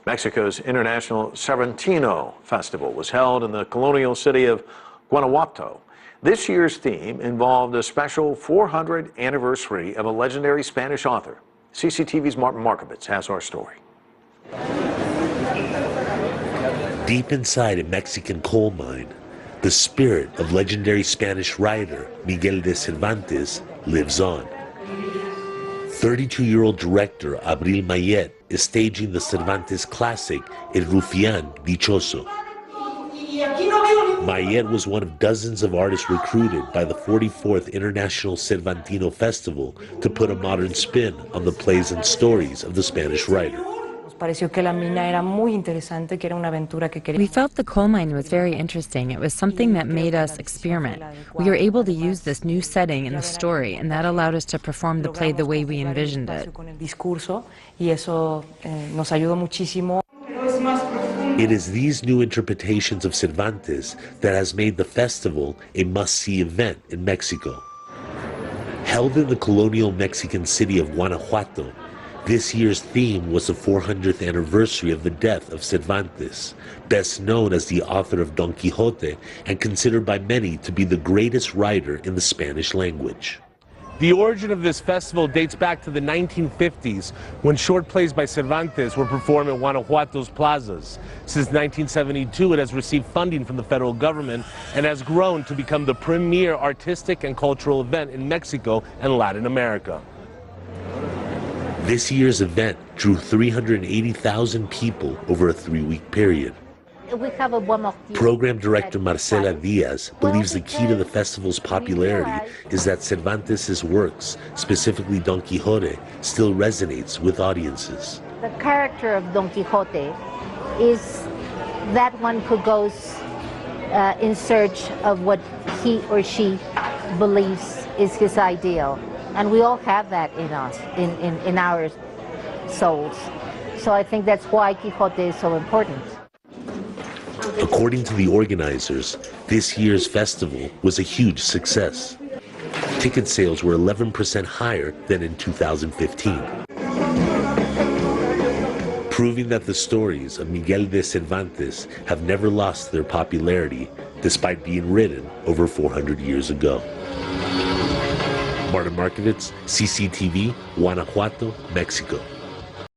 Mexico's International Cervantino Festival was held in the colonial city of Guanajuato. This year's theme involved a special 400th anniversary of a legendary Spanish author. CCTV's Martin Markovitz has our story. Deep inside a Mexican coal mine, the spirit of legendary Spanish writer Miguel de Cervantes lives on. 32-year-old director Abril Mayet is staging the Cervantes classic El Rufián Dichoso. Mayet was one of dozens of artists recruited by the 44th International Cervantino Festival to put a modern spin on the plays and stories of the Spanish writer. We felt the coal mine was very interesting. It was something that made us experiment. We were able to use this new setting in the story, and that allowed us to perform the play the way we envisioned it. It is these new interpretations of Cervantes that has made the festival a must-see event in Mexico. Held in the colonial Mexican city of Guanajuato, this year's theme was the 400th anniversary of the death of Cervantes, best known as the author of Don Quixote and considered by many to be the greatest writer in the Spanish language. The origin of this festival dates back to the 1950s, when short plays by Cervantes were performed in Guanajuato's plazas. Since 1972, it has received funding from the federal government and has grown to become the premier artistic and cultural event in Mexico and Latin America. This year's event drew 380,000 people over a 3-week period. Program director Marcela Diaz believes the key to the festival's popularity is that Cervantes' works, specifically Don Quixote, still resonates with audiences. The character of Don Quixote is that one who goes in search of what he or she believes is his ideal. And we all have that in us, in our souls. So I think that's why Quixote is so important. According to the organizers, this year's festival was a huge success. Ticket sales were 11% higher than in 2015. Proving that the stories of Miguel de Cervantes have never lost their popularity despite being written over 400 years ago. Martin Markovitz, CCTV, Guanajuato, Mexico.